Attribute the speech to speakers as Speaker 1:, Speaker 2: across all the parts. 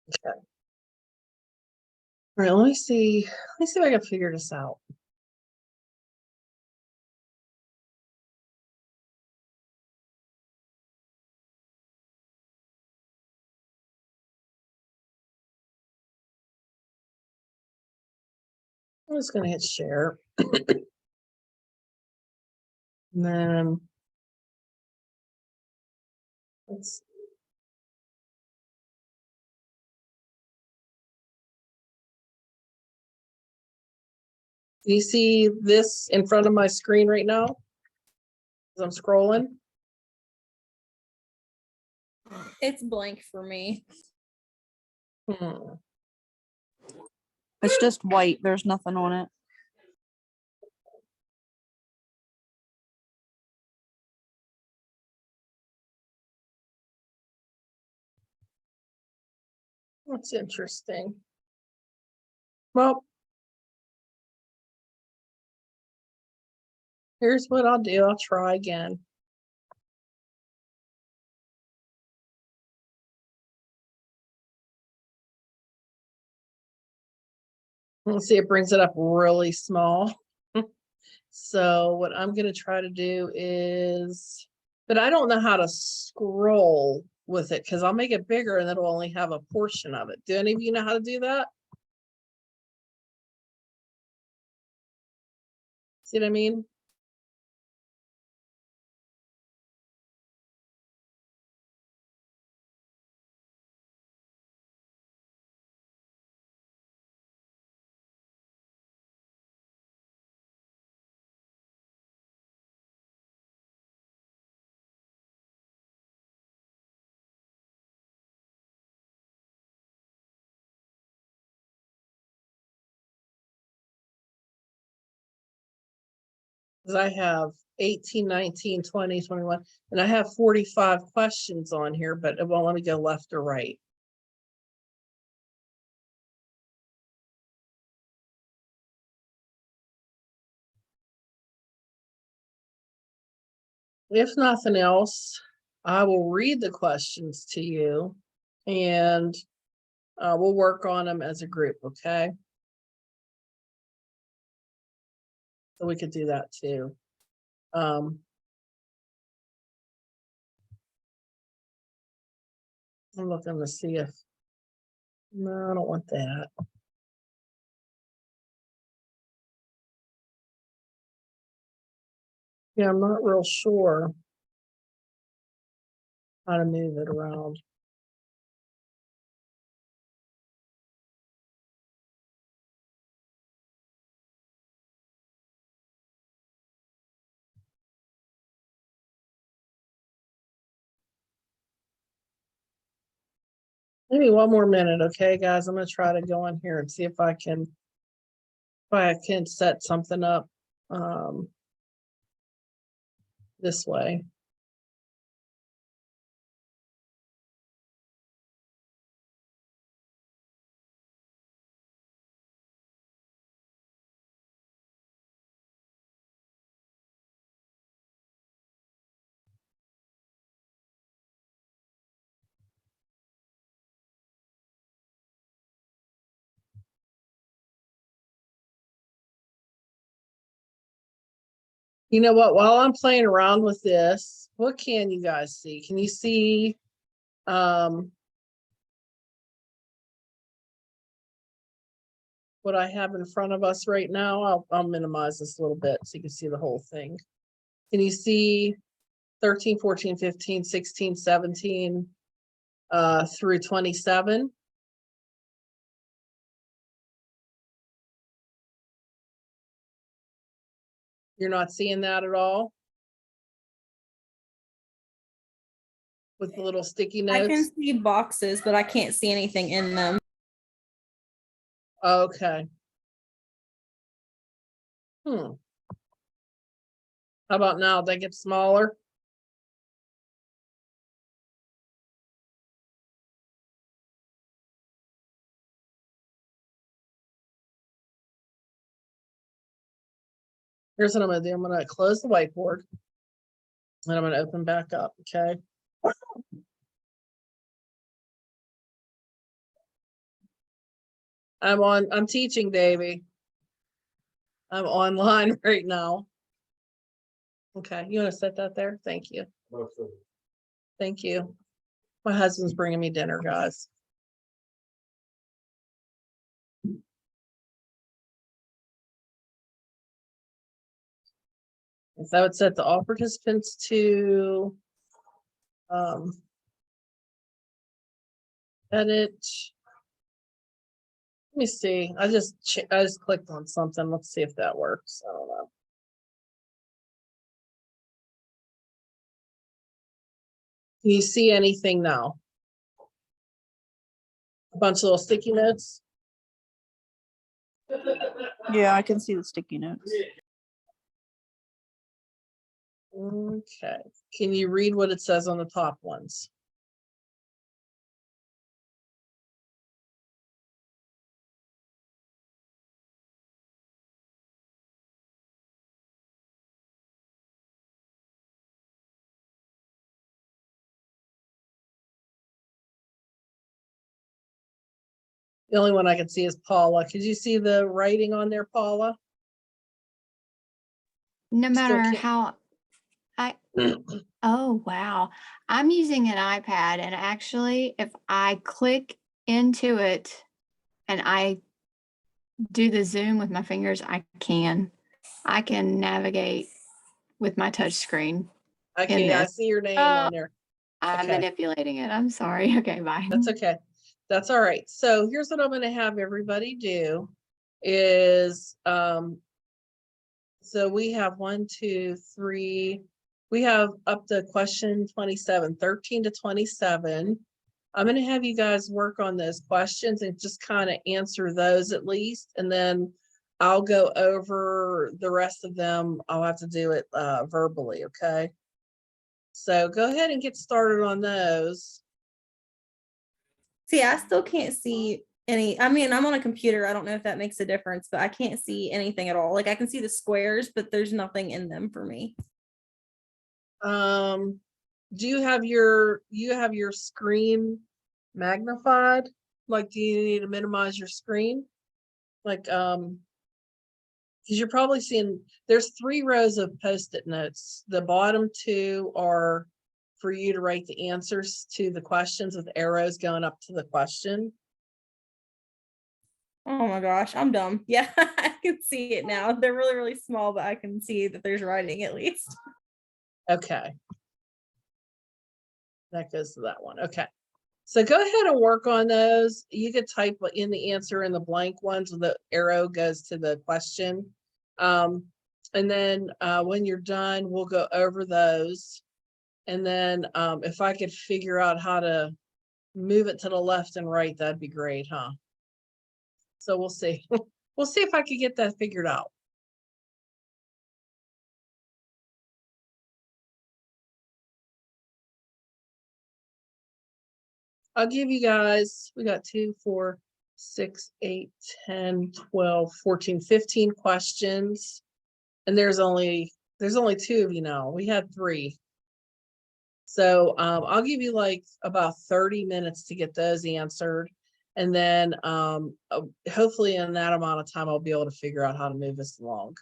Speaker 1: Okay. All right, let me see if I can figure this out. I'm just gonna hit share. And then let's do you see this in front of my screen right now? As I'm scrolling.
Speaker 2: It's blank for me.
Speaker 3: It's just white. There's nothing on it.
Speaker 1: That's interesting. Well, here's what I'll do. I'll try again. Let's see, it brings it up really small. So what I'm going to try to do is, but I don't know how to scroll with it because I'll make it bigger and it'll only have a portion of it. Do any of you know how to do that? See what I mean? Because I have 18, 19, 20, 21, and I have 45 questions on here, but it won't let me go left or right. If nothing else, I will read the questions to you and we'll work on them as a group, okay? So we could do that too. I'm looking to see if, no, I don't want that. Yeah, I'm not real sure how to move it around. Maybe one more minute, okay, guys? I'm gonna try to go in here and see if I can set something up this way. You know what, while I'm playing around with this, what can you guys see? Can you see what I have in front of us right now? I'll minimize this a little bit so you can see the whole thing. Can you see 13, 14, 15, 16, 17 through 27? You're not seeing that at all? With the little sticky notes?
Speaker 2: I can see boxes, but I can't see anything in them.
Speaker 1: Okay. How about now? They get smaller? Here's what I'm gonna do. I'm gonna close the whiteboard and I'm gonna open back up, okay? I'm teaching, Davy. I'm online right now. Okay, you want to set that there? Thank you. Thank you. My husband's bringing me dinner, guys. And so I would set the all participants to edit. Let me see. I just clicked on something. Let's see if that works. I don't know. Can you see anything now? A bunch of little sticky notes.
Speaker 3: Yeah, I can see the sticky notes.
Speaker 1: Okay. Can you read what it says on the top ones? The only one I can see is Paula. Could you see the writing on there, Paula?
Speaker 4: No
Speaker 1: Still
Speaker 4: matter
Speaker 1: can't-
Speaker 4: how oh wow. I'm using an iPad and actually if I click into it and I do the zoom with my fingers, I can navigate with my touch screen.
Speaker 1: I can't. I see your name on there.
Speaker 4: I'm
Speaker 1: Okay.
Speaker 4: manipulating it. I'm sorry. Okay, bye.
Speaker 1: That's okay. That's all right. So here's what I'm going to have everybody do is, so we have 1, 2, 3, we have up to question 27, 13 to 27. I'm going to have you guys work on those questions and just kind of answer those at least. And then I'll go over the rest of them. I'll have to do it verbally. Okay. So go ahead and get started on those.
Speaker 2: See, I still can't see any. I mean, I'm on a computer. I don't know if that makes a difference, but I can't see anything at all. Like I can see the squares, but there's nothing in them for me.
Speaker 1: Do you have your screen magnified? Like, do you need to minimize your screen? Like, because you're probably seeing there's 3 rows of post-it notes. The bottom 2 are for you to write the answers to the questions with arrows going up to the question.
Speaker 2: Oh my gosh, I'm dumb. Yeah, I can see it now. They're really, really small, but I can see that there's writing at least.
Speaker 1: Okay. That goes to that one. Okay. So go ahead and work on those. You could type in the answer in the blank ones with the arrow goes to the question. And then when you're done, we'll go over those. And then if I could figure out how to move it to the left and right, that'd be great, huh? So we'll see. We'll see if I could get that figured out. I'll give you guys, we got 2, 4, 6, 8, 10, 12, 14, 15 questions. And there's only 2 of you now. We had 3. So I'll give you like about 30 minutes to get those answered. And then hopefully in that amount of time, I'll be able to figure out how to move this along.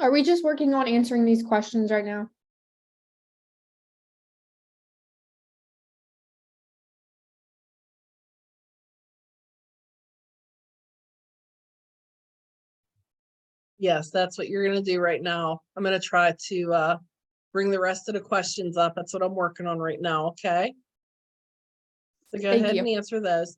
Speaker 5: Are we just working on answering these questions right now?
Speaker 1: Yes, that's what you're gonna do right now. I'm gonna try to bring the rest of the questions up. That's what I'm working on right now, okay? So go
Speaker 5: Thank
Speaker 1: ahead
Speaker 5: you.
Speaker 1: and answer those.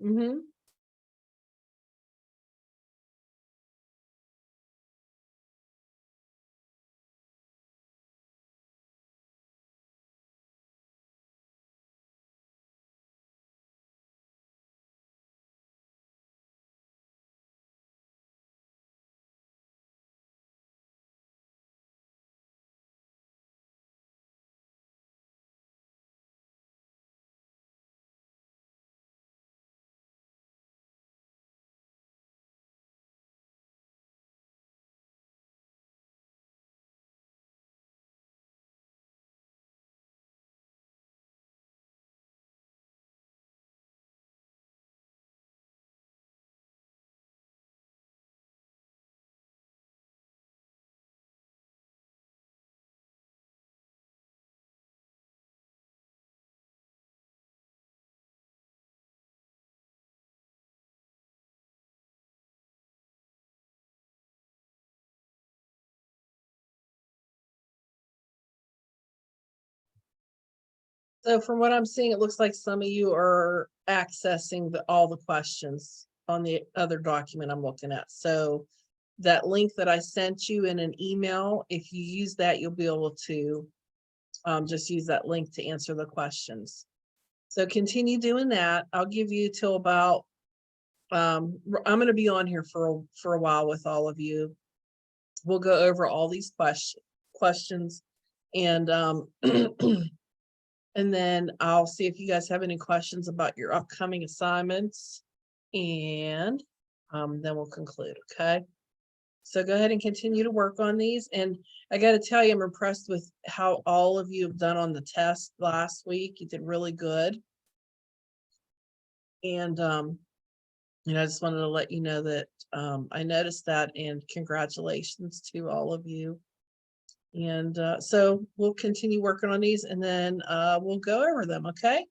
Speaker 1: So from what I'm seeing, it looks like some of you are accessing all the questions on the other document I'm looking at. So that link that I sent you in an email, if you use that, you'll be able to just use that link to answer the questions. So continue doing that. I'll give you till about, I'm going to be on here for a while with all of you. We'll go over all these questions and and then I'll see if you guys have any questions about your upcoming assignments, and then we'll conclude, okay? So go ahead and continue to work on these. And I got to tell you, I'm impressed with how all of you have done on the test last week. You did really good. And, I just wanted to let you know that I noticed that, and congratulations to all of you. And so we'll continue working on these, and then we'll go over them, okay?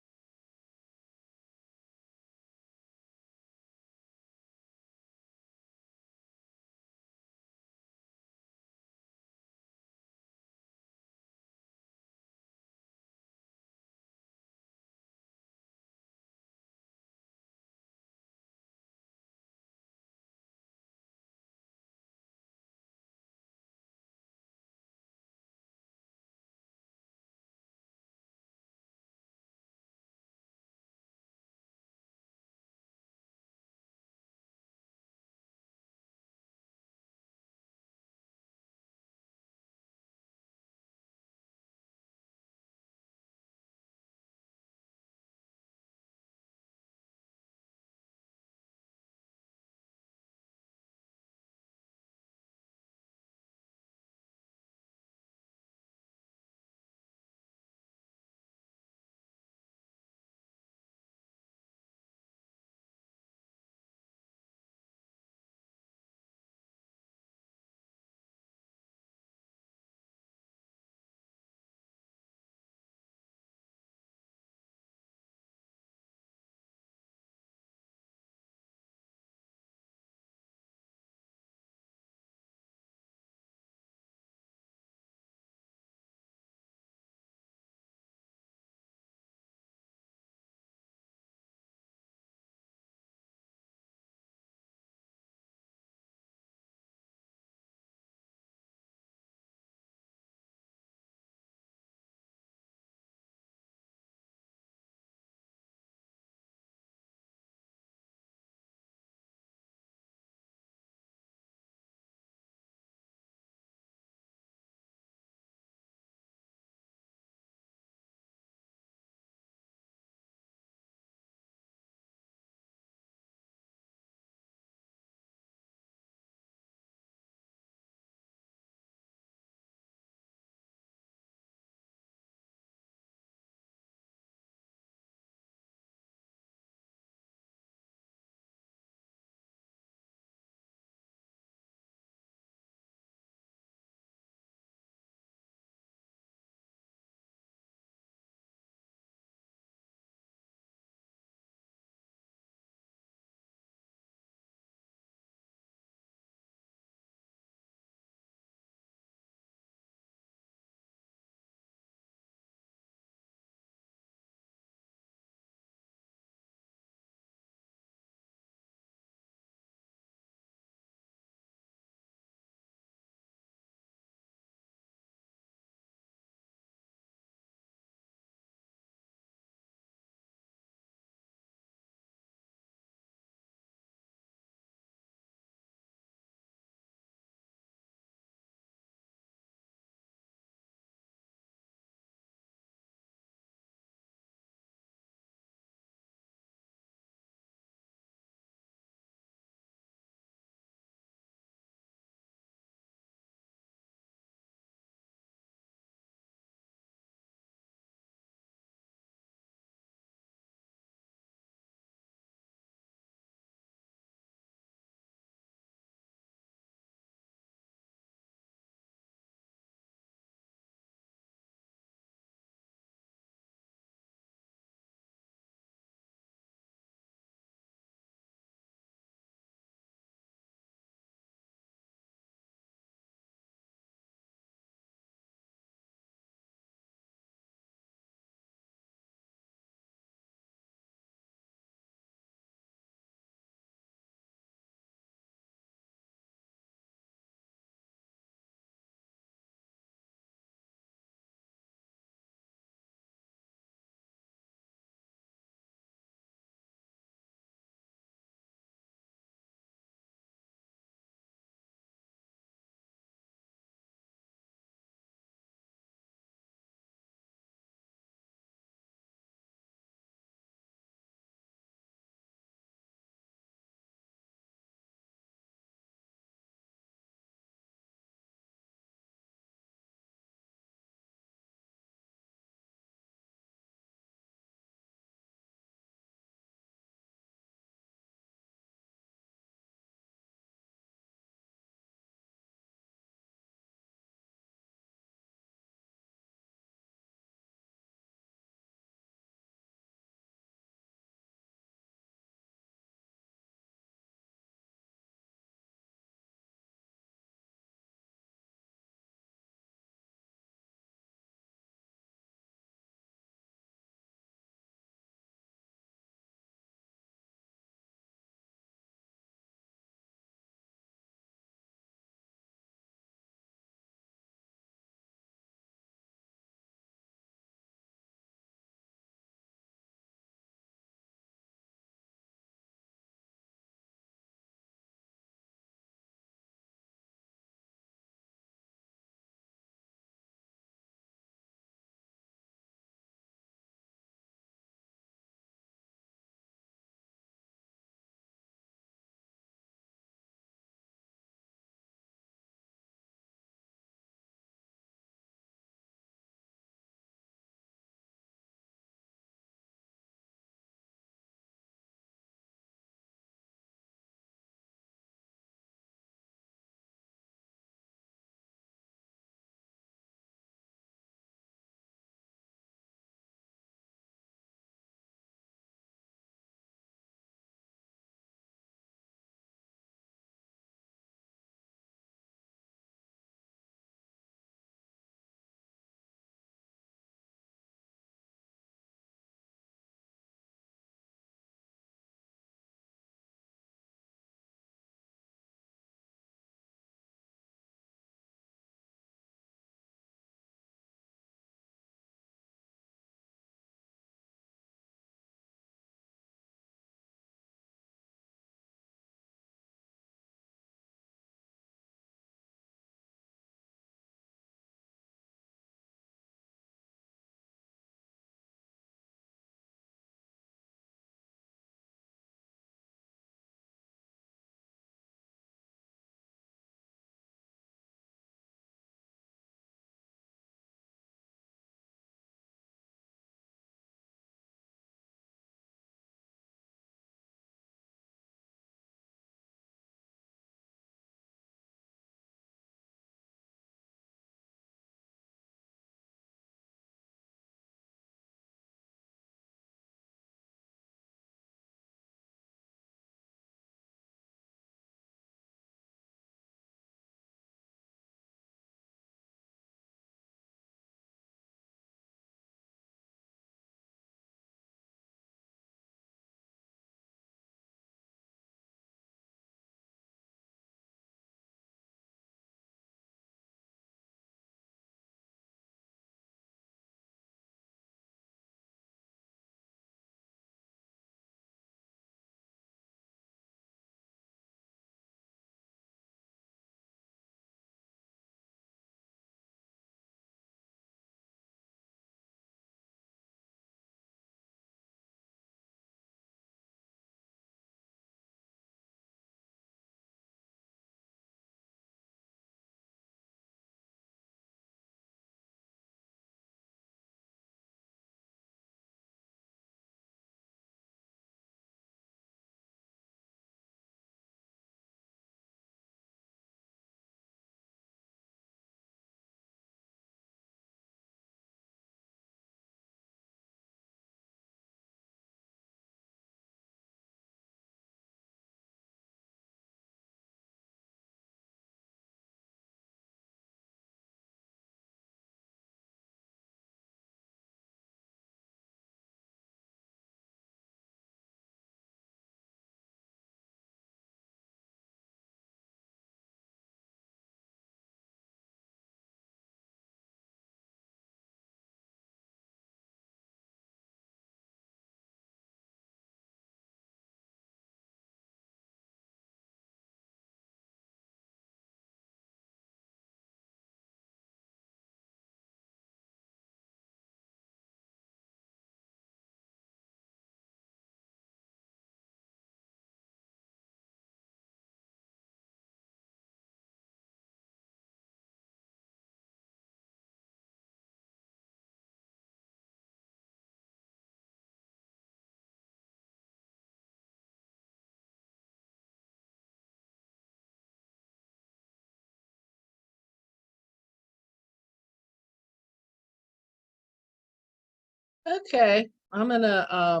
Speaker 1: Okay, I'm gonna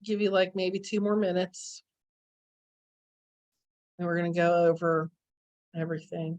Speaker 1: give you like maybe 2 more minutes. And we're gonna go over everything.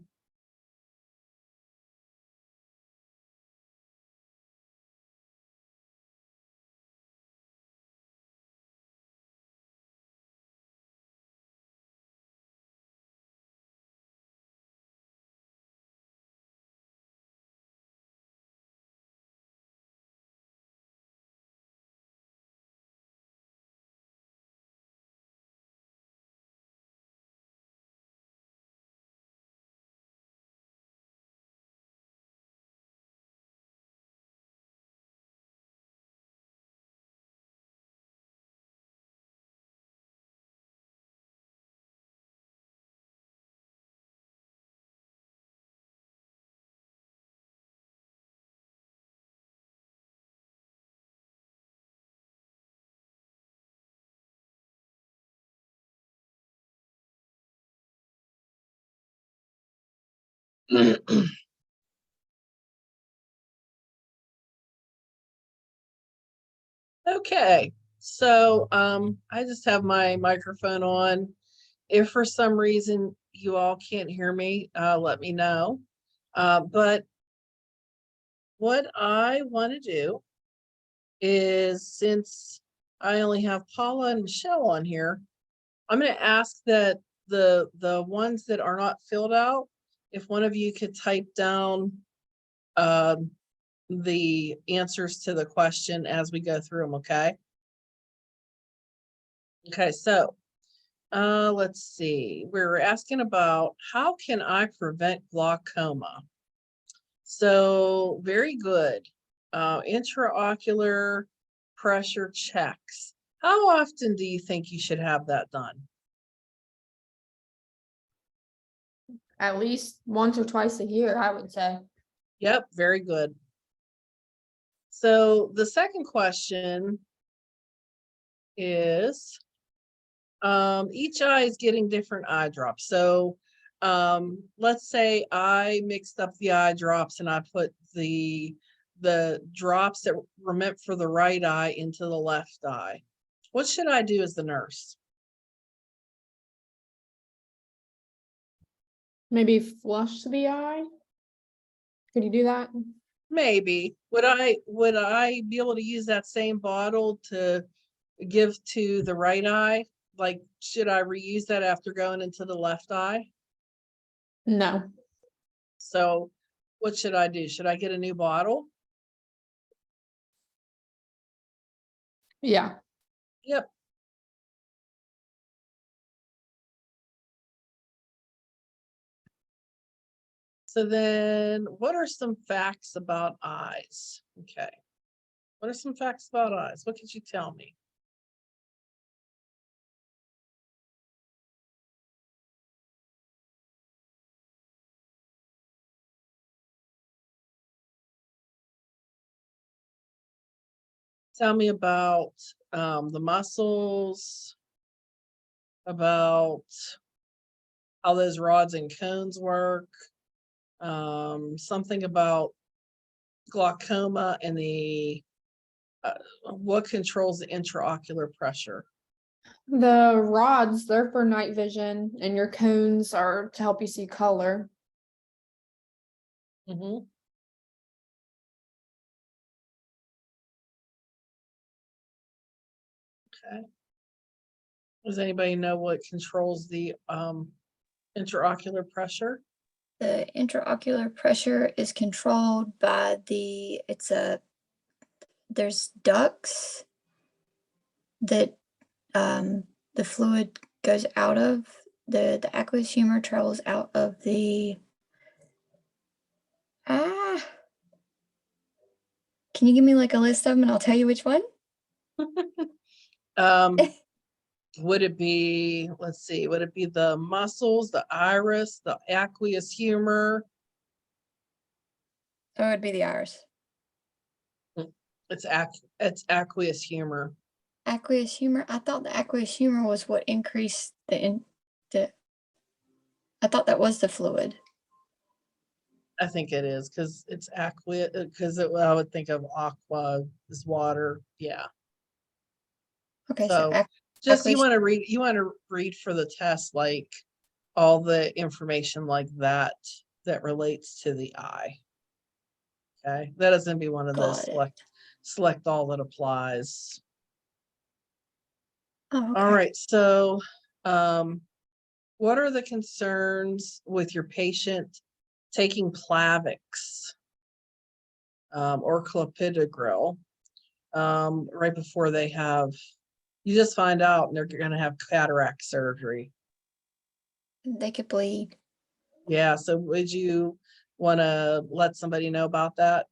Speaker 1: Okay, so I just have my microphone on. If for some reason you all can't hear me, let me know. But what I want to do is, since I only have Paula and Michelle on here, I'm going to ask that the ones that are not filled out, if one of you could type down the answers to the question as we go through them, okay? Okay, so let's see. We're asking about how can I prevent glaucoma? So very good. Intraocular pressure checks. How often do you think you should have that done?
Speaker 5: At least once or twice a year, I would say.
Speaker 1: Yep, very good. So the second question is, each eye is getting different eye drops. So let's say I mixed up the eye drops and I put the drops that were meant for the right eye into the left eye. What should I do as the nurse?
Speaker 5: Maybe flush the eye. Could you do that?
Speaker 1: Maybe. Would I be able to use that same bottle to give to the right eye? Like, should I reuse that after going into the left eye?
Speaker 5: No.
Speaker 1: So what should I do? Should I get a new bottle?
Speaker 5: Yeah.
Speaker 1: Yep. So then what are some facts about eyes? Okay. What are some facts about eyes? What could you tell me? Tell me about the muscles, about how those rods and cones work, something about glaucoma and the what controls the intraocular pressure.
Speaker 5: The rods, they're for night vision, and your cones are to help you see color.
Speaker 1: Mm-hmm. Okay. Does anybody know what controls the intraocular pressure?
Speaker 4: The intraocular pressure is controlled by there's ducts that the fluid goes out of. The aqueous humor travels out of the can you give me like a list of them and I'll tell you which one?
Speaker 1: Would it be, let's see, would it be the muscles, the iris, the aqueous humor?
Speaker 4: Or it would be the iris.
Speaker 1: It's aqueous humor.
Speaker 4: Aqueous humor. I thought the aqueous humor was what increased I thought that was the fluid.
Speaker 1: I think it is, because it's aqua, because I would think of aqua is water, yeah.
Speaker 4: Okay,
Speaker 1: So just you want to read for the test, like all the information like that that relates to the eye. Okay, that doesn't be one of those
Speaker 4: Got it.
Speaker 1: select all that applies.
Speaker 4: Oh,
Speaker 1: All
Speaker 4: okay.
Speaker 1: right, so what are the concerns with your patient taking Plavix or clopidogrel right before they have, you just find out and they're going to have cataract surgery?
Speaker 4: They could bleed.
Speaker 1: Yeah, so would you want to let somebody know about that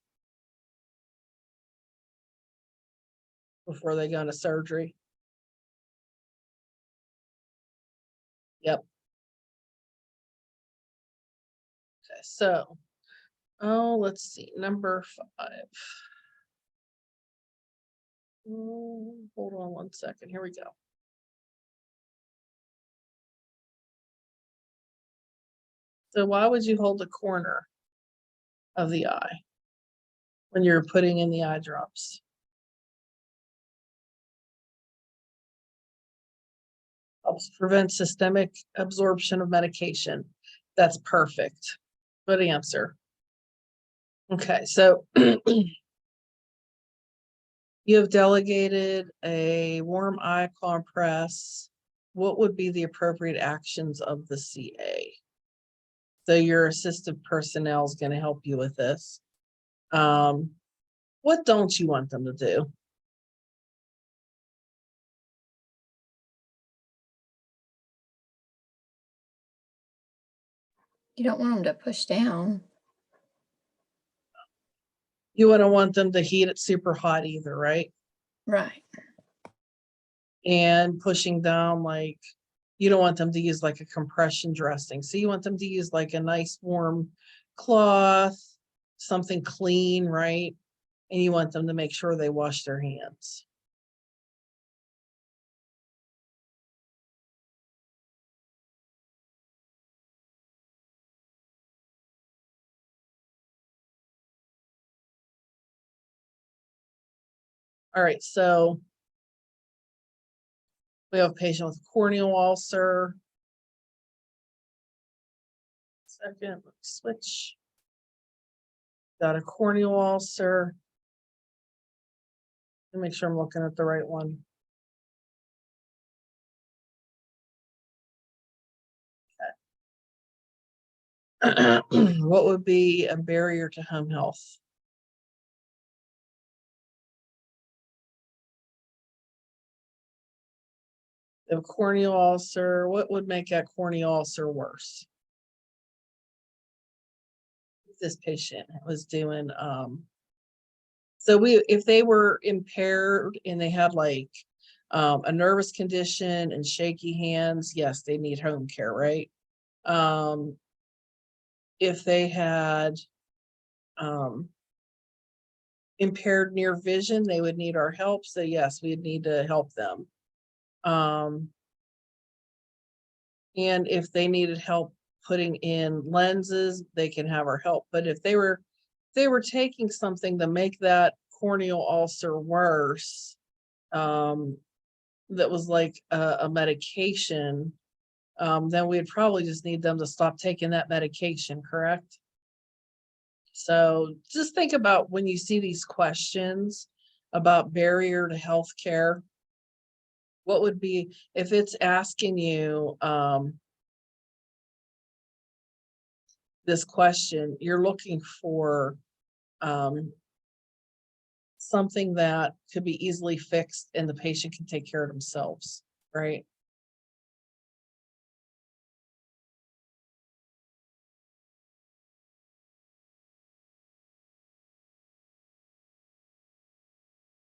Speaker 1: before they go into surgery? Yep. Okay, so, let's see, number 5. Hold on one second. Here we go. So why would you hold the corner of the eye when you're putting in the eye drops? Helps prevent systemic absorption of medication. That's perfect. Good answer. Okay, so you have delegated a warm eye compress. What would be the appropriate actions of the CA? So your assistive personnel is going to help you with this. What don't you want them to do?
Speaker 4: You don't want them to push down.
Speaker 1: You wouldn't want them to heat it super hot either, right?
Speaker 4: Right.
Speaker 1: And pushing down, like, you don't want them to use like a compression dressing. So you want them to use like a nice warm cloth, something clean, right? And you want them to make sure they wash their hands. All right, so we have a patient with corneal ulcer. Second, let's switch. Got a corneal ulcer. Let me make sure I'm looking at the right one. Okay. What would be a barrier to home health? The corneal ulcer, what would make that corneal ulcer worse? This patient was doing, so if they were impaired and they had like a nervous condition and shaky hands, yes, they need home care, right? If they had impaired near vision, they would need our help. So yes, we'd need to help them. And if they needed help putting in lenses, they can have our help. But if they were taking something to make that corneal ulcer worse, that was like a medication, then we'd probably just need them to stop taking that medication, correct? So just think about when you see these questions about barrier to healthcare, what would be, if it's asking you this question, you're looking for something that could be easily fixed and the patient can take care of themselves, right?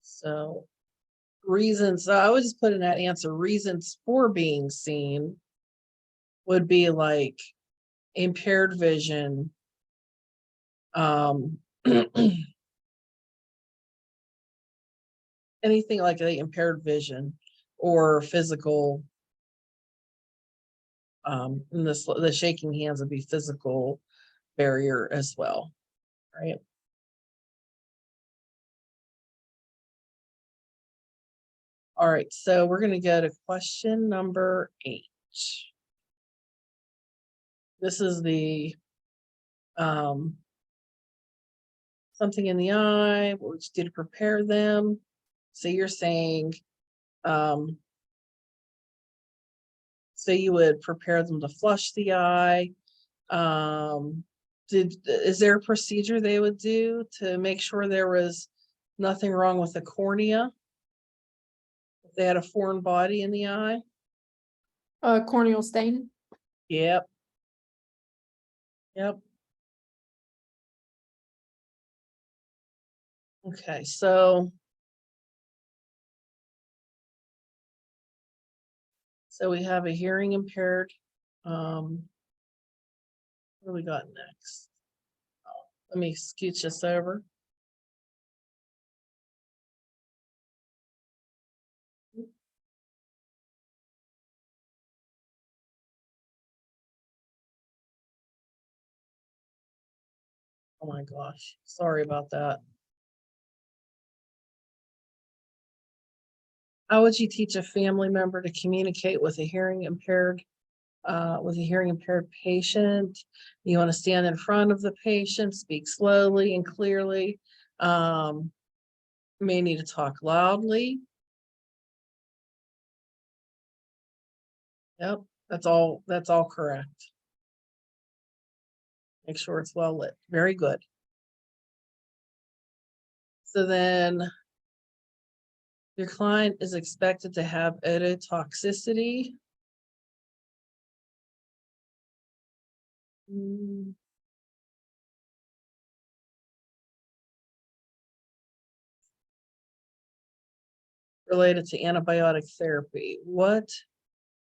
Speaker 1: So reasons, I would just put in that answer, reasons for being seen would be like impaired vision, anything like the impaired vision or physical, and the shaking hands would be physical barrier as well, right? All right, so we're going to go to question number 8. This is the something in the eye, what would you do to prepare them? So you're saying, so you would prepare them to flush the eye. Is there a procedure they would do to make sure there was nothing wrong with the cornea? If they had a foreign body in the eye?
Speaker 5: Corneal stain.
Speaker 1: Yep. Yep. Okay, so we have a hearing impaired. What do we got next? Oh, let me scooch this over. Oh my gosh, sorry about that. How would you teach a family member to communicate with a hearing impaired patient? You want to stand in front of the patient, speak slowly and clearly. May need to talk loudly. Yep, that's all correct. Make sure it's well lit. Very good. So then your client is expected to have ototoxicity. Related to antibiotic therapy. What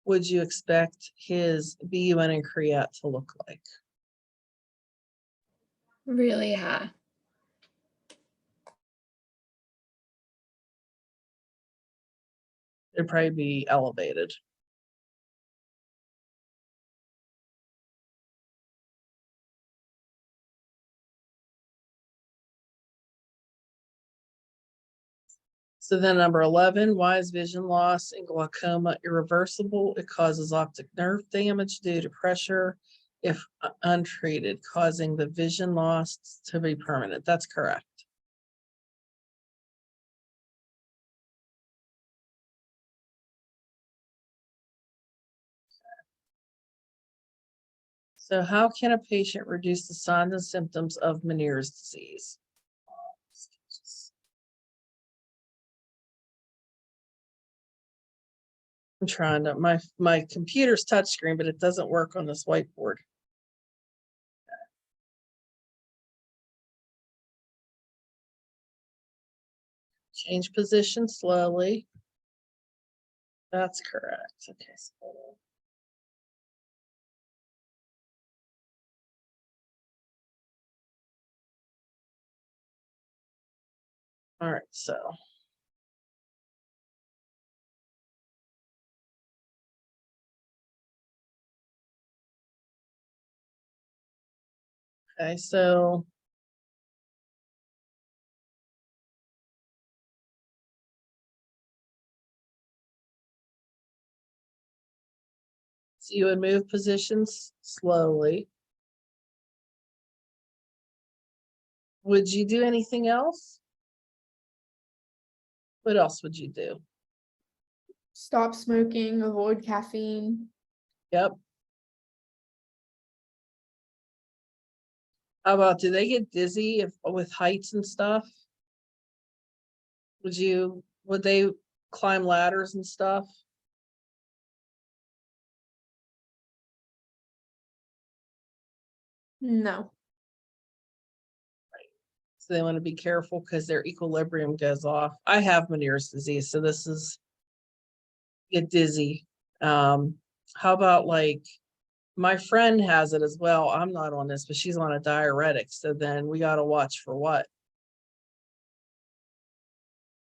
Speaker 1: would you expect his BUN and creat to look like?
Speaker 4: Really high.
Speaker 1: It'd probably be elevated. So then number 11, why is vision loss in glaucoma irreversible? It causes optic nerve damage due to pressure if untreated, causing the vision loss to be permanent. That's correct. So how can a patient reduce the signs and symptoms of Meniere's disease? I'm trying to, my computer's touchscreen, but it doesn't work on this whiteboard. Change position slowly. That's correct. Okay. All right, so. Okay, so. So you would move positions slowly. Would you do anything else? What else would you do?
Speaker 5: Stop smoking, avoid caffeine.
Speaker 1: Yep. How about, do they get dizzy with heights and stuff? Would they climb ladders and stuff?
Speaker 5: No.
Speaker 1: So they want to be careful because their equilibrium goes off. I have Meniere's disease, so this is get dizzy. How about like my friend has it as well. I'm not on this, but she's on a diuretic. So then we got to watch for what?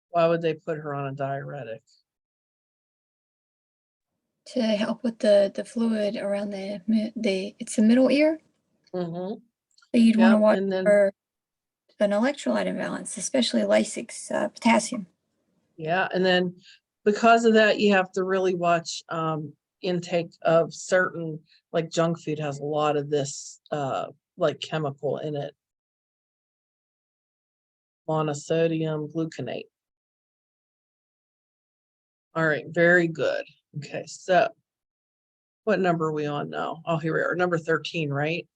Speaker 1: Why would they put her on a diuretic?
Speaker 4: To help with the fluid around it's the middle ear.
Speaker 1: Mm-hmm.
Speaker 6: So you'd want to
Speaker 1: Yep,
Speaker 6: watch
Speaker 1: and then,
Speaker 6: for an electrolyte imbalance, especially Lasix, potassium.
Speaker 1: yeah, and then because of that, you have to really watch intake of certain, like junk food has a lot of this like chemical in it. Monosodium gluconate. All right, very good. Okay, so what number are we on now? Oh, here we are, number 13, right?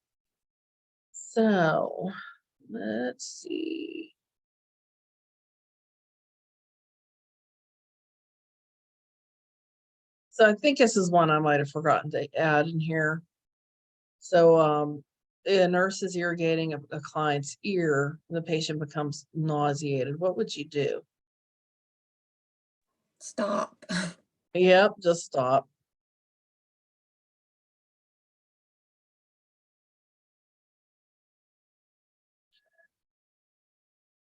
Speaker 1: So let's see. So I think this is one I might have forgotten to add in here. So a nurse is irrigating a client's ear, and the patient becomes nauseated. What would you do?
Speaker 6: Stop.
Speaker 1: Yep, just stop.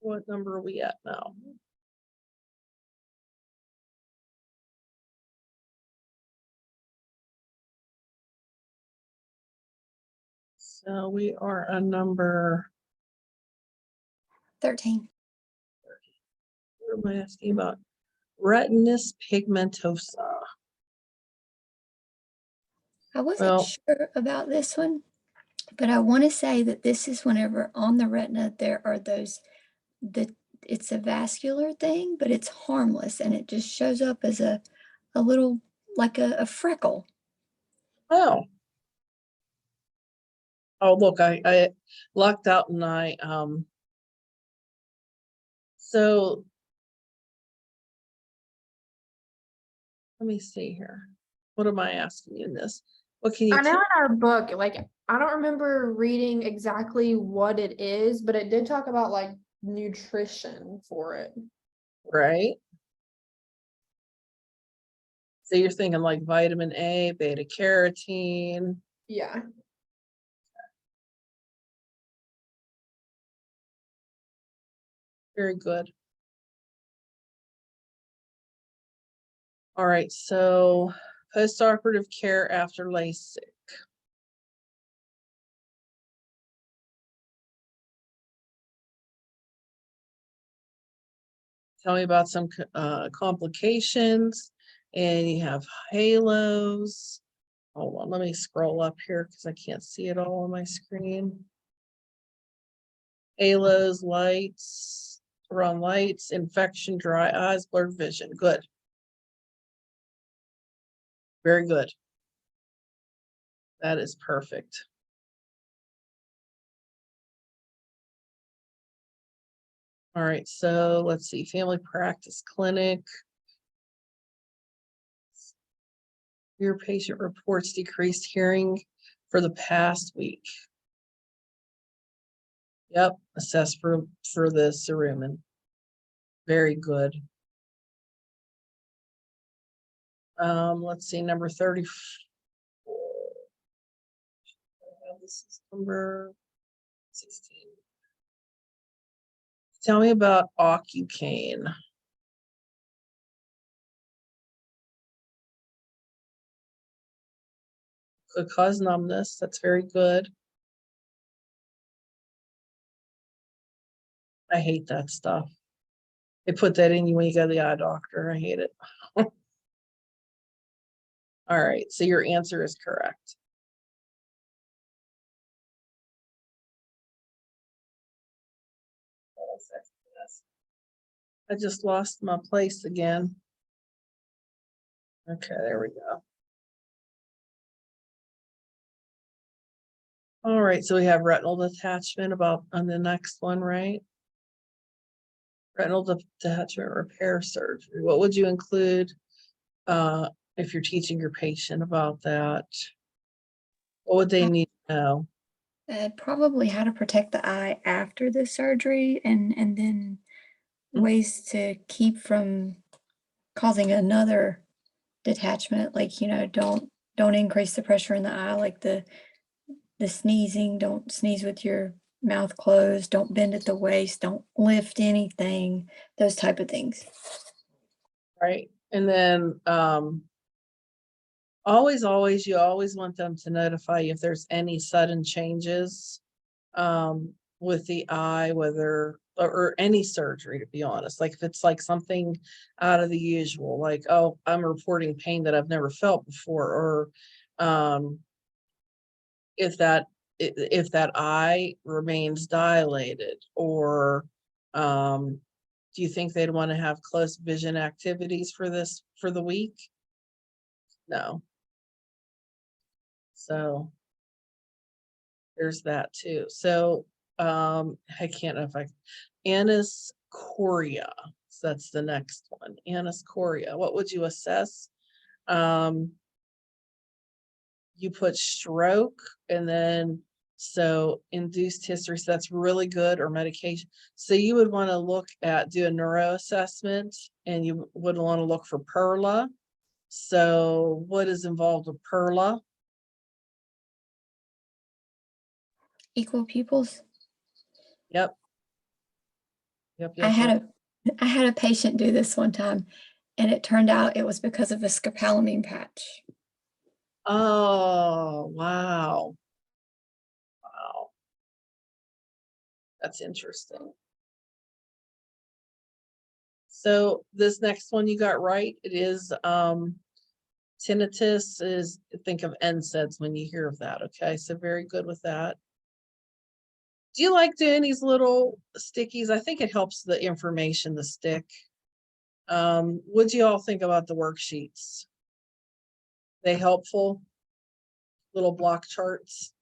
Speaker 1: What number are we at now? So we are a number,
Speaker 6: 13.
Speaker 1: what am I asking about? Retinitis pigmentosa.
Speaker 6: I wasn't
Speaker 1: Well,
Speaker 6: sure about this one, but I want to say that this is whenever on the retina there are those, it's a vascular thing, but it's harmless and it just shows up as a little, like a freckle.
Speaker 1: oh. Oh, look, I lucked out and so let me see here. What am I asking you in this? What can you
Speaker 5: I know
Speaker 1: tell?
Speaker 5: in our book, like, I don't remember reading exactly what it is, but it did talk about like nutrition for it.
Speaker 1: Right? So you're thinking like vitamin A, beta carotene.
Speaker 5: Yeah.
Speaker 1: Very good. All right, so postoperative care after LASIK. Tell me about some complications, and you have halos. Hold on, let me scroll up here because I can't see it all on my screen. Halos, lights, around lights, infection, dry eyes, blurred vision. Good. Very good. That is perfect. All right, so let's see, family practice clinic. Your patient reports decreased hearing for the past week. Yep, assess for the cerumen. Very good. Let's see, number 34. This is number 16. Tell me about Occucane. Could cause numbness. That's very good. I hate that stuff. They put that in you when you go to the eye doctor. I hate it. All right, so your answer is correct. I just lost my place again. Okay, there we go. All right, so we have retinal detachment about on the next one, right? Retinal detachment repair surgery. What would you include if you're teaching your patient about that? What would they need to know?
Speaker 6: Probably how to protect the eye after the surgery and then ways to keep from causing another detachment, like, don't increase the pressure in the eye, like the sneezing. Don't sneeze with your mouth closed, don't bend at the waist, don't lift anything, those type of things.
Speaker 1: Right, and then always you always want them to notify you if there's any sudden changes with the eye, whether or any surgery, to be honest. Like if it's like something out of the usual, like, oh, I'm reporting pain that I've never felt before, or if that eye remains dilated, or do you think they'd want to have close vision activities for the week? No. So there's that too. So I can't know if I aniscoria. So that's the next one. Aniscoria. What would you assess? You put stroke, and then so induced history. So that's really good, or medication. So you would want to do a neuro assessment, and you would want to look for PERLA. So what is involved with PERLA?
Speaker 6: Equal pupils.
Speaker 1: Yep. Yep.
Speaker 6: I had a patient do this one time, and it turned out it was because of a scopolamine patch.
Speaker 1: Oh, wow. Wow. That's interesting. So this next one you got right. It is tinnitus. Is think of NSAIDs when you hear of that. Okay, so very good with that. Do you like doing these little stickies? I think it helps the information to stick. What do you all think about the worksheets? They helpful? Little block charts.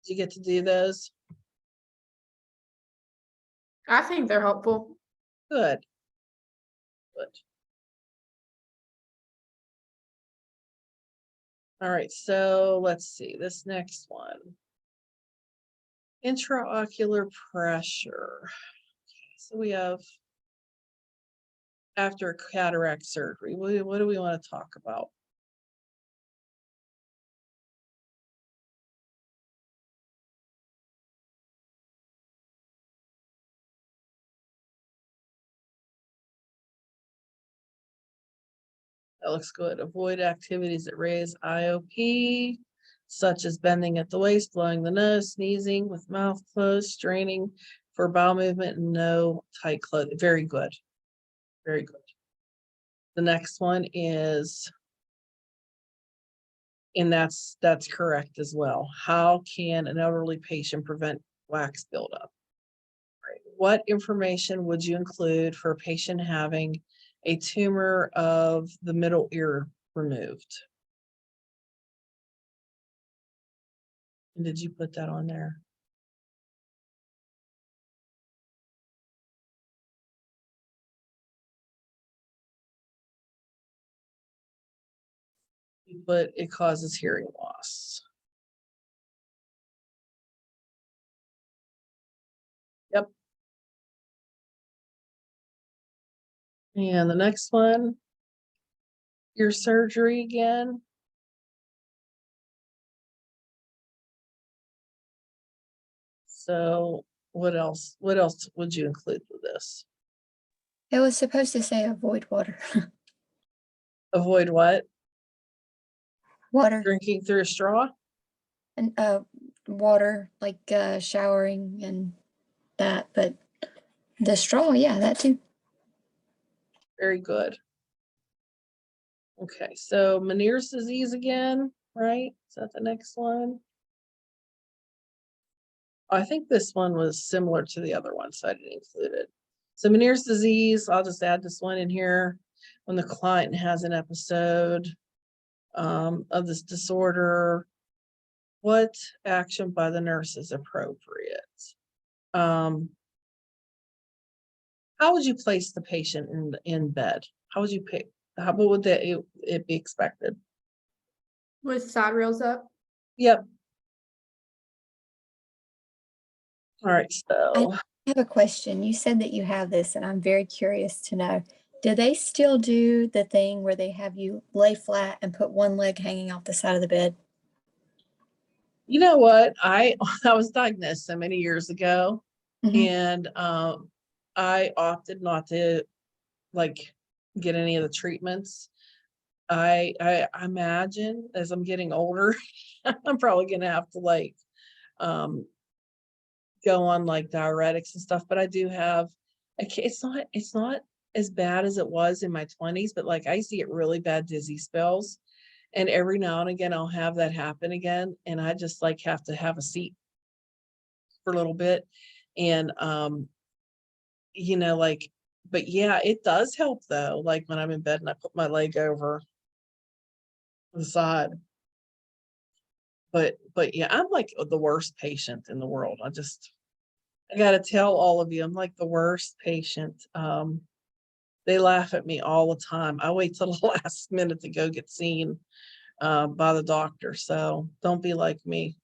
Speaker 1: Do you get to do those?
Speaker 5: I think they're helpful.
Speaker 1: Good. Good. All right, so let's see this next one. Intraocular pressure. Okay, so we have after cataract surgery. What do we want to talk about? That looks good. Avoid activities that raise IOP, such as bending at the waist, blowing the nose, sneezing with mouth closed, straining for bowel movement, and no tight clothing. Very good. Very good. The next one is, and that's correct as well. How can an elderly patient prevent wax buildup? Right. What information would you include for a patient having a tumor of the middle ear removed? And did you put that on there? But it causes hearing loss. Yep. And the next one, your surgery again. So what else would you include with this?
Speaker 6: It was supposed to say avoid water.
Speaker 1: Avoid what?
Speaker 6: Water
Speaker 1: Drinking through a straw?
Speaker 6: and water, like showering and that, but the straw, yeah, that too.
Speaker 1: Very good. Okay, so Meniere's disease again, right? Is that the next one? I think this one was similar to the other one, so I didn't include it. So Meniere's disease, I'll just add this one in here. When the client has an episode of this disorder, what action by the nurse is appropriate? How would you place the patient in bed? How would you pick? What would it be expected?
Speaker 5: With side rails up.
Speaker 1: Yep. All right, so
Speaker 6: I have a question. You said that you have this, and I'm very curious to know. Do they still do the thing where they have you lay flat and put one leg hanging off the side of the bed?
Speaker 1: you know what? I was diagnosed so many years ago,
Speaker 6: Mhm.
Speaker 1: and I opted not to like get any of the treatments. I imagine as I'm getting older, I'm probably gonna have to like go on like diuretics and stuff, but I do have, it's not as bad as it was in my 20s, but like I used to get really bad dizzy spells. And every now and again, I'll have that happen again. And I just like have to have a seat for a little bit. And, you know, like, but yeah, it does help though. Like when I'm in bed and I put my leg over the side. But yeah, I'm like the worst patient in the world. I gotta tell all of you, I'm like the worst patient. They laugh at me all the time. I wait till the last minute to go get seen by the doctor. So don't be like me.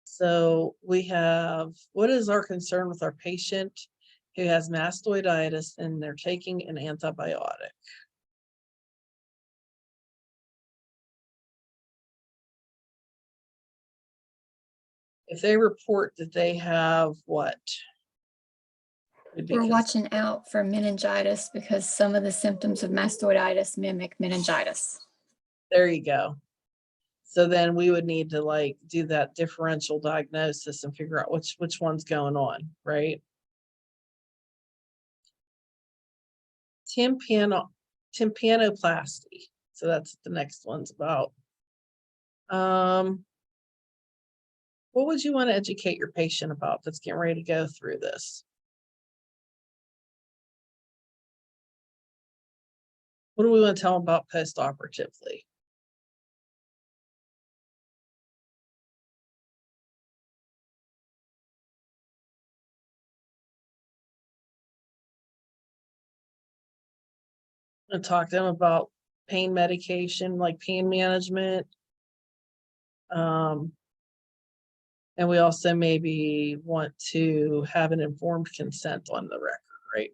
Speaker 1: So we have, what is our concern with our patient who has mastoiditis and they're taking an antibiotic? If they report that they have what?
Speaker 6: We're watching out for meningitis because some of the symptoms of mastoiditis mimic meningitis.
Speaker 1: There you go. So then we would need to like do that differential diagnosis and figure out which one's going on, right? Tympanoplasty. So that's the next one's about. What would you want to educate your patient about that's getting ready to go through this? What do we want to tell them about post-operatively? And talk to them about pain medication, like pain management. And we also maybe want to have an informed consent on the record, right?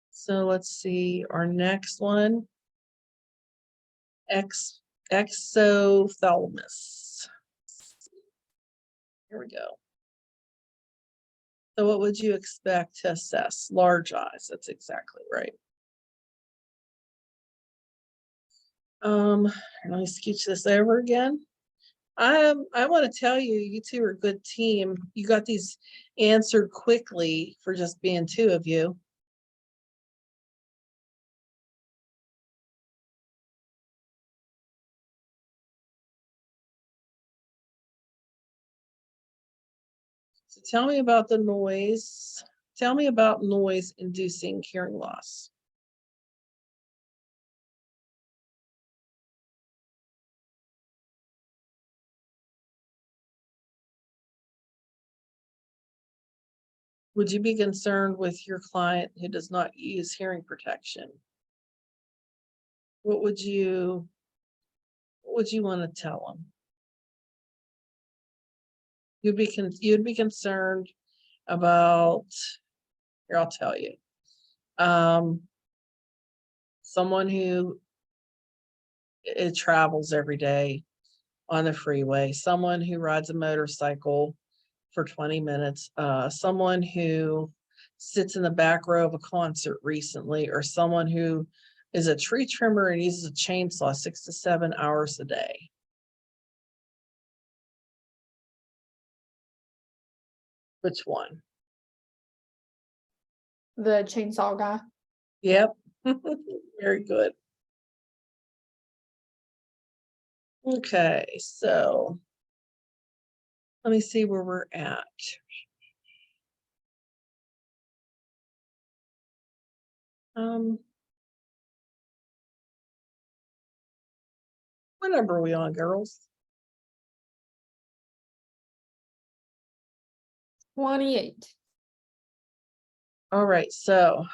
Speaker 1: So let's see, our next one. Exophthalmos. Here we go. So what would you expect to assess? Large eyes, that's exactly right. Let me scooch this over again. I want to tell you, you two are a good team. You got these answered quickly for just being two of you. So tell me about the noise. Tell me about noise inducing hearing loss. Would you be concerned with your client who does not use hearing protection? What would you want to tell them? You'd be concerned about, here, I'll tell you. Someone who it travels every day on the freeway, someone who rides a motorcycle for 20 minutes, someone who sits in the back row of a concert recently, or someone who is a tree trimmer and uses a chainsaw 6 to 7 hours a day. Which one?
Speaker 5: The chainsaw guy.
Speaker 1: Yep. Very good. Okay, so let me see where we're at. What number are we on, girls?
Speaker 5: 28.
Speaker 1: All right, so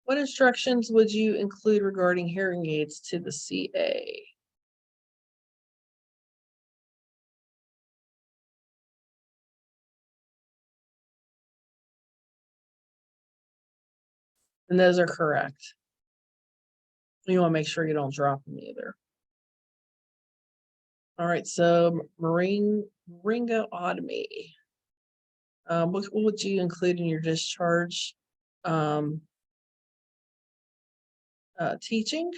Speaker 1: what instructions would you include regarding hearing aids to the CA? And those are correct. You want to make sure you don't drop them either. All right, so laryngectomy. What would you include in your discharge? Teaching?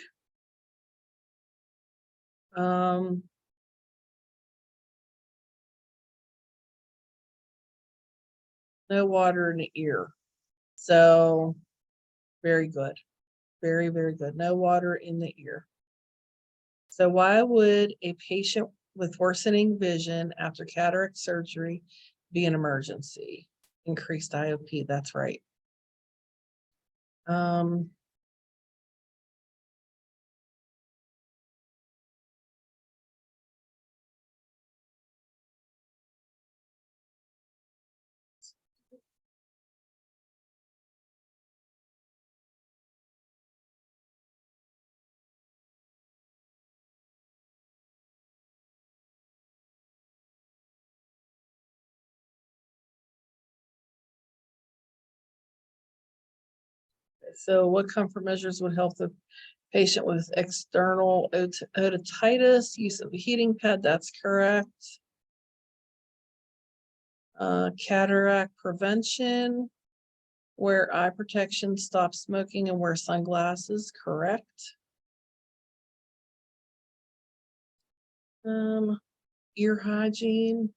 Speaker 1: Um, no water in the ear. So very good. Very, very good. No water in the ear. So why would a patient with worsening vision after cataract surgery be an emergency? Increased IOP, that's right. So what comfort measures would help the patient with external otitis? Use of a heating pad, that's correct. Cataract prevention, wear eye protection, stop smoking, and wear sunglasses, correct. Ear hygiene.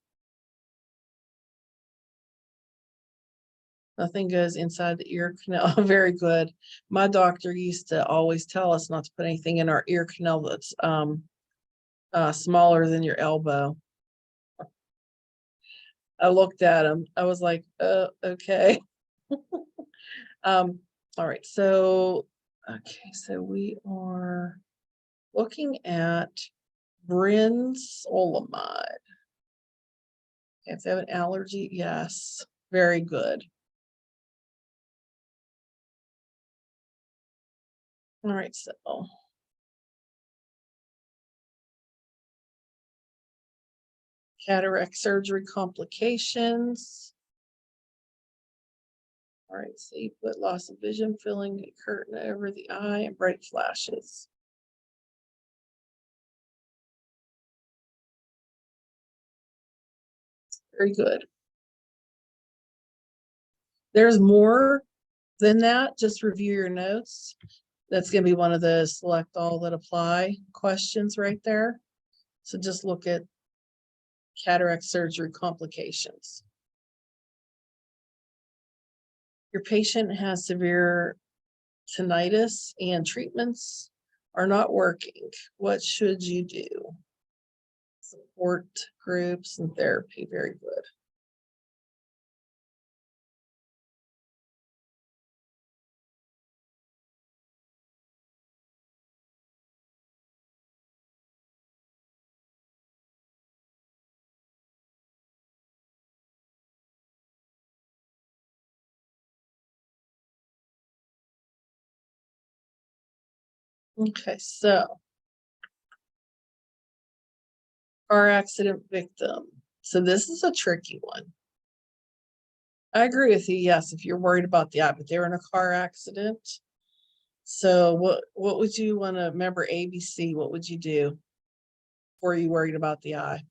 Speaker 1: Nothing goes inside the ear canal. Very good. My doctor used to always tell us not to put anything in our ear canal that's smaller than your elbow. I looked at him. I was like, okay. All right. So, okay. So we are looking at brinzolamide. If they have an allergy, yes. Very good. All right. So cataract surgery complications. All right, so you put loss of vision, filling a curtain over the eye, and bright flashes. Very good. There's more than that. Just review your notes. That's going to be one of the select all that apply questions right there. So just look at cataract surgery complications. Your patient has severe tinnitus and treatments are not working. What should you do? Support groups and therapy. Very good. Okay, so car accident victim. So this is a tricky one. I agree with you. Yes, if you're worried about the eye, but they were in a car accident. So what would you want to remember? ABC, what would you do? Or are you worried about the eye?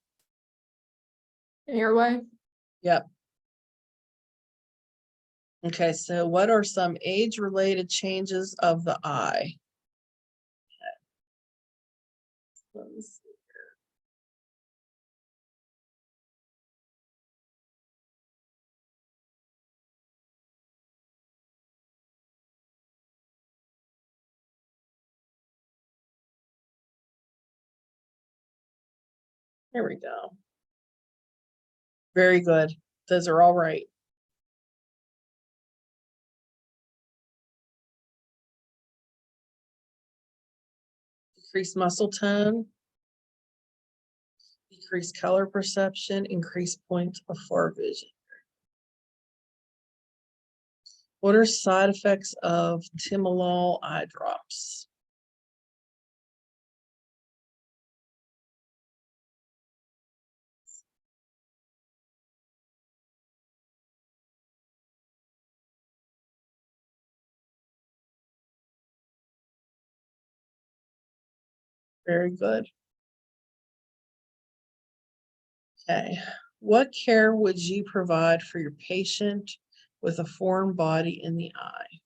Speaker 5: Airway.
Speaker 1: Yep. Okay, so what are some age-related changes of the eye? Okay. Let me see. There we go. Very good. Those are all right. Decrease muscle tone, decrease color perception, increase point of far vision. What are side effects of timolol eye drops? Very good. Okay. What care would you provide for your patient with a foreign body in the eye?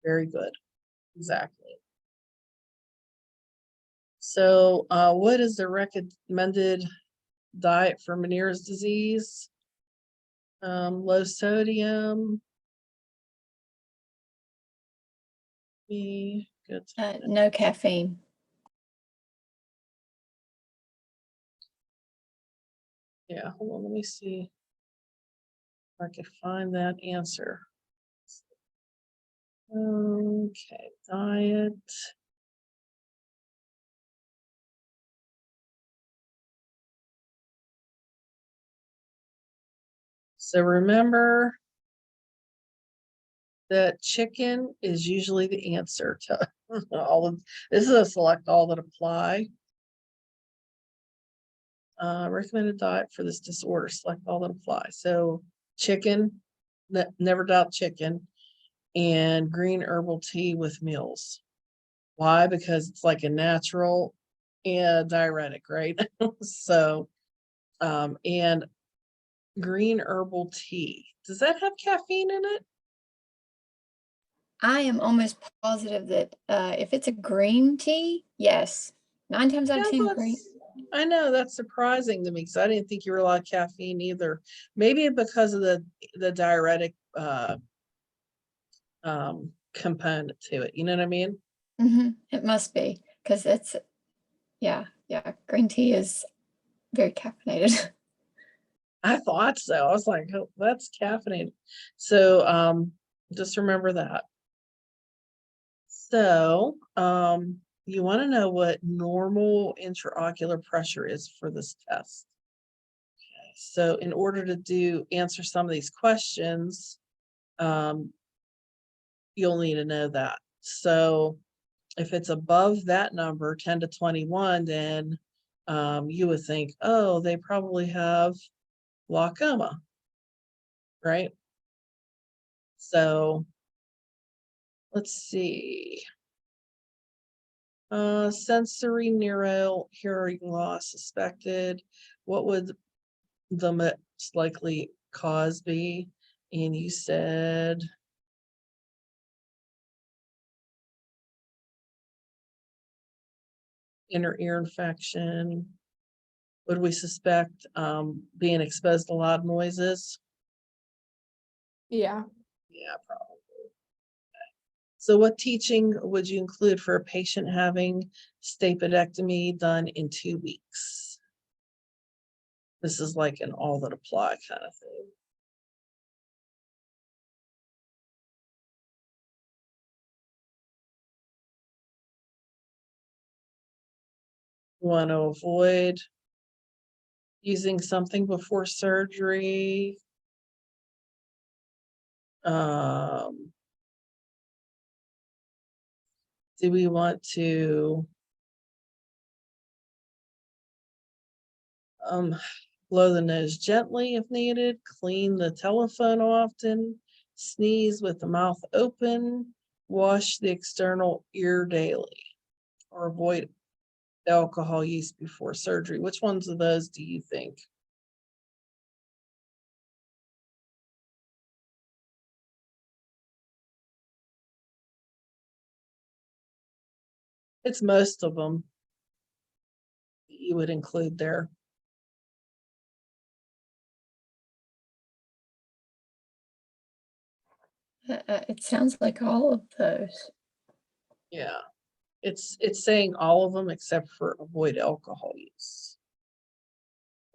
Speaker 1: Very good. Exactly. So what is the recommended diet for Meniere's disease? Low sodium. Good.
Speaker 6: No caffeine.
Speaker 1: Yeah, hold on, let me see if I could find that answer. Okay, diet. So remember that chicken is usually the answer to all of this. Is a select all that apply. Recommended diet for this disorder, select all that apply. So chicken, never doubt chicken, and green herbal tea with meals. Why? Because it's like a natural and diuretic, right? So, and green herbal tea. Does that have caffeine in it?
Speaker 6: I am almost positive that if it's a green tea, yes. 9 times out of 10 green.
Speaker 1: I know that's surprising to me because I didn't think you were allowed caffeine either. Maybe because of the diuretic component to it. You know what I mean?
Speaker 6: It must be because it's, yeah, green tea is very caffeinated.
Speaker 1: I thought so. I was like, oh, that's caffeinated. So just remember that. So you want to know what normal intraocular pressure is for this test. Okay. So in order to answer some of these questions, you'll need to know that. So if it's above that number, 10 to 21, then you would think, oh, they probably have glaucoma, right? So let's see. Sensory neural hearing loss suspected. What would the most likely cause be? And you said inner ear infection. Would we suspect being exposed to loud noises?
Speaker 5: Yeah.
Speaker 1: Yeah, probably. So what teaching would you include for a patient having stapedectomy done in 2 weeks? This is like an all that apply kind of thing. Want to avoid using something before surgery. Do we want to blow the nose gently if needed, clean the telephone often, sneeze with the mouth open, wash the external ear daily, or avoid alcohol use before surgery? Which ones of those do you think? It's most of them you would include there.
Speaker 6: It sounds like all of those.
Speaker 1: Yeah, it's saying all of them except for avoid alcohol use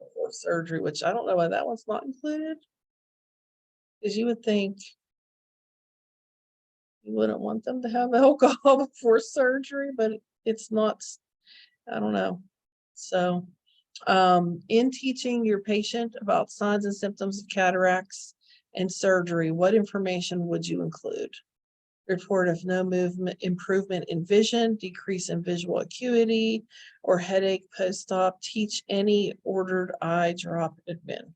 Speaker 1: before surgery, which I don't know why that one's not included. Because you would think you wouldn't want them to have alcohol before surgery, but it's not, I don't know. So in teaching your patient about signs and symptoms of cataracts and surgery, what information would you include? Report of no movement, improvement in vision, decrease in visual acuity, or headache post-op. Teach any ordered eye drop admin.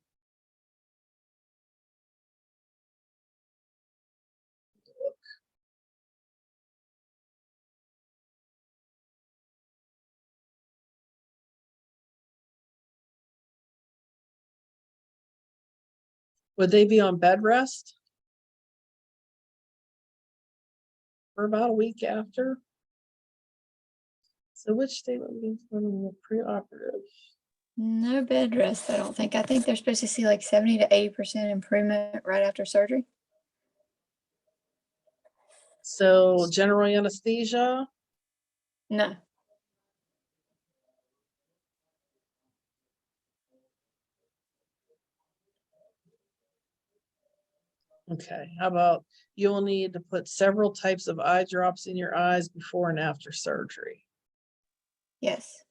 Speaker 1: Would they be on bed rest for about a week after? So which statement means the preoperative?
Speaker 6: No bed rest, I don't think. I think they're supposed to see like 70 to 80% improvement right after surgery.
Speaker 1: So general anesthesia,
Speaker 6: No.
Speaker 1: okay, how about you will need to put several types of eye drops in your eyes before and after surgery.
Speaker 6: Yes.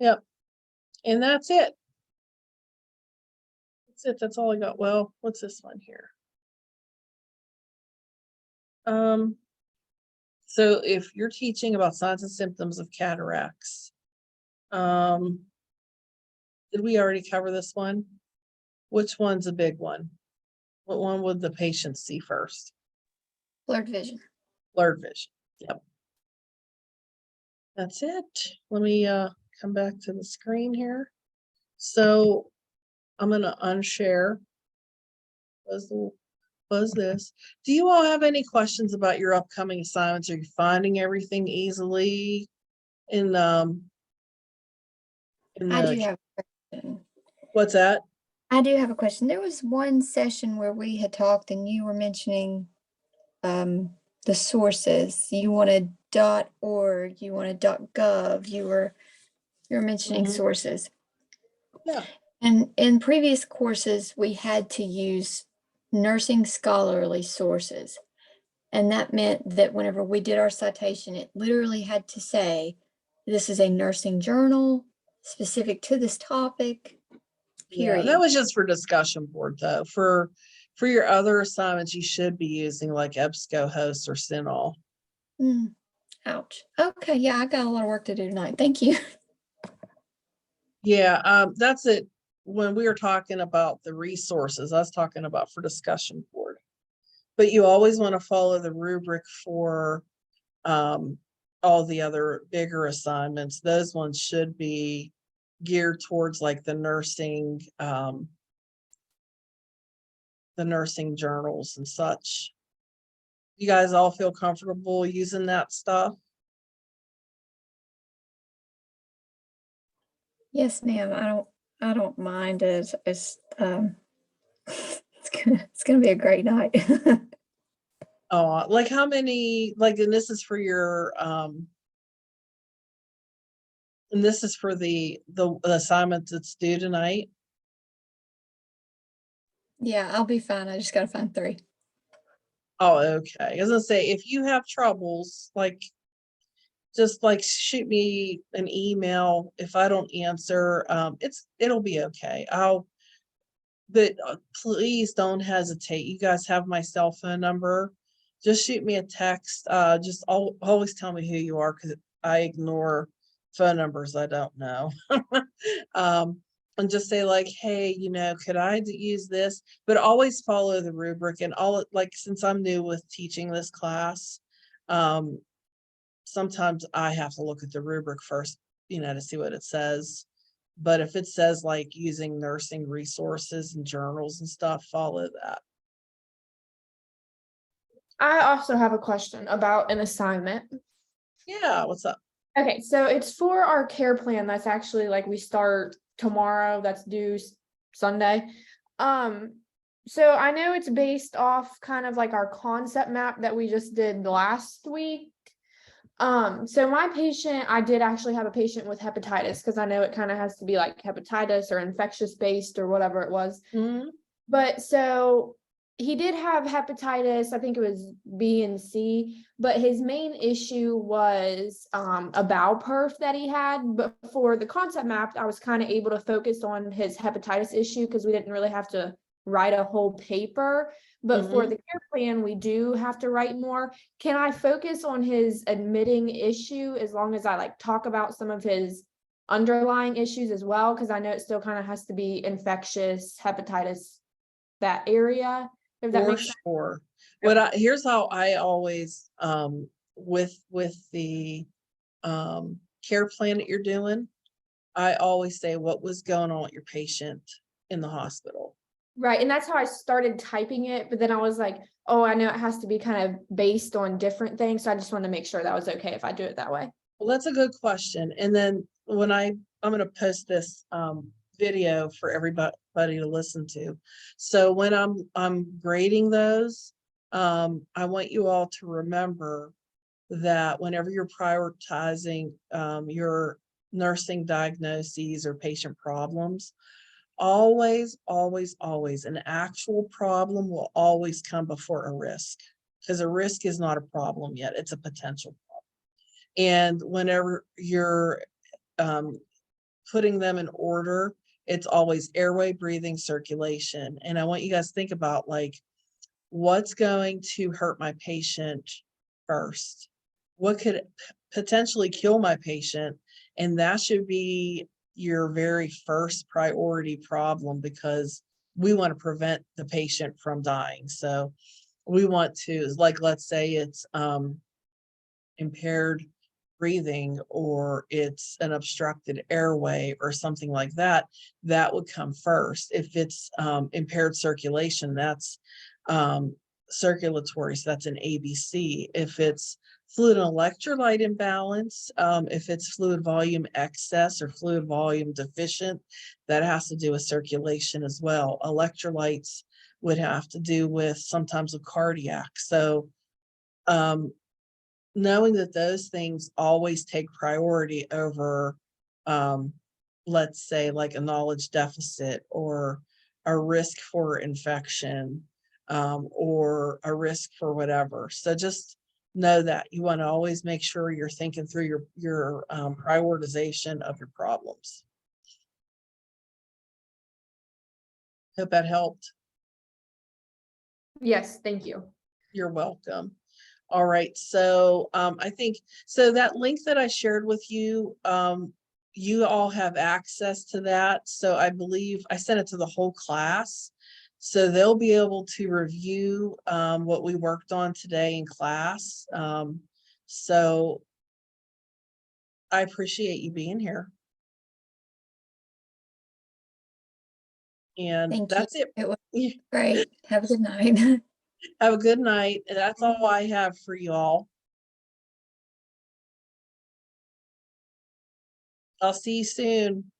Speaker 1: Yep. And that's it. That's it. That's all I got. Well, what's this one here? So if you're teaching about signs and symptoms of cataracts, did we already cover this one? Which one's a big one? What one would the patient see first?
Speaker 6: Blurred vision.
Speaker 1: Blurred vision. Yep. That's it. Let me come back to the screen here. So I'm gonna unshare. Was this? Do you all have any questions about your upcoming assignments? Are you finding everything easily in
Speaker 6: I do
Speaker 1: the
Speaker 6: have a question.
Speaker 1: what's that?
Speaker 6: I do have a question. There was one session where we had talked and you were mentioning the sources. You wanted .org, you wanted .gov, you were mentioning
Speaker 1: Mhm.
Speaker 6: sources.
Speaker 1: Yeah.
Speaker 6: And in previous courses, we had to use nursing scholarly sources. And that meant that whenever we did our citation, it literally had to say, this is a nursing journal specific to this topic,
Speaker 1: Yeah, that
Speaker 6: period.
Speaker 1: was just for discussion board though. For your other assignments, you should be using like EBSCOhost or CINAHL.
Speaker 6: Ouch. Okay, yeah, I got a lot of work to do tonight. Thank you.
Speaker 1: Yeah, that's it. When we were talking about the resources, I was talking about for discussion board. But you always want to follow the rubric for all the other bigger assignments. Those ones should be geared towards like the nursing journals and such. You guys all feel comfortable using that stuff?
Speaker 6: Yes, ma'am. I don't mind it. It's it's gonna be a great night.
Speaker 1: Oh, like how many, like, and this is for your and this is for the assignment that's due tonight.
Speaker 6: Yeah, I'll be fine. I just gotta find 3.
Speaker 1: Oh, okay. I was gonna say, if you have troubles, like, just like shoot me an email. If I don't answer, it'll be okay. But please don't hesitate. You guys have my cell phone number. Just shoot me a text. Just always tell me who you are, because I ignore phone numbers I don't know. And just say like, hey, could I use this? But always follow the rubric, and like, since I'm new with teaching this class, sometimes I have to look at the rubric first, to see what it says. But if it says like using nursing resources and journals and stuff, follow that.
Speaker 5: I also have a question about an assignment.
Speaker 1: Yeah, what's up?
Speaker 5: Okay, so it's for our care plan that's actually like we start tomorrow, that's due Sunday. So I know it's based off kind of like our concept map that we just did last week. So my patient, I did actually have a patient with hepatitis, because I know it kind of has to be like hepatitis or infectious based or whatever it was.
Speaker 1: Mhm.
Speaker 5: But so he did have hepatitis, I think it was B and C, but his main issue was a bowel perf that he had. But for the concept map, I was kind of able to focus on his hepatitis issue, because we didn't really have to write a whole paper. But for the care plan, we do have to write more. Can I focus on his admitting issue as long as I like talk about some of his underlying issues as well? Because I know it still kind of has to be infectious hepatitis, that area, if that
Speaker 1: For
Speaker 5: makes sense.
Speaker 1: sure.
Speaker 5: Okay.
Speaker 1: Here's how I always with the care plan that you're doing, I always say what was going on with your patient in the hospital.
Speaker 5: Right. And that's how I started typing it. But then I was like, oh, I know it has to be kind of based on different things. So I just want to make sure that was okay if I do it that way.
Speaker 1: Well, that's a good question. And then when I'm gonna post this video for everybody to listen to. So when I'm grading those, I want you all to remember that whenever you're prioritizing your nursing diagnoses or patient problems, always, always, always, an actual problem will always come before a risk, because a risk is not a problem yet, it's a potential problem. And whenever you're putting them in order, it's always airway, breathing, circulation. And I want you guys to think about, like, what's going to hurt my patient first? What could potentially kill my patient? And that should be your very first priority problem, because we want to prevent the patient from dying. So we want to, like, let's say it's impaired breathing, or it's an obstructed airway or something like that, that would come first. If it's impaired circulation, that's circulatory, so that's an ABC. If it's fluid and electrolyte imbalance, if it's fluid volume excess or fluid volume deficient, that has to do with circulation as well. Electrolytes would have to do with sometimes with cardiac. So knowing that those things always take priority over, let's say, like a knowledge deficit, or a risk for infection, or a risk for whatever. So just know that you want to always make sure you're thinking through your prioritization of your problems. Hope that helped.
Speaker 5: Yes, thank you.
Speaker 1: You're welcome. All right, so I think, so that link that I shared with you, you all have access to that. So I believe I sent it to the whole class. So they'll be able to review what we worked on today in class. So I appreciate you being here. And
Speaker 6: Thank you.
Speaker 1: that's it.
Speaker 6: It was great. Have a good night.
Speaker 1: Have a good night. And that's all I have for you all. I'll see you soon.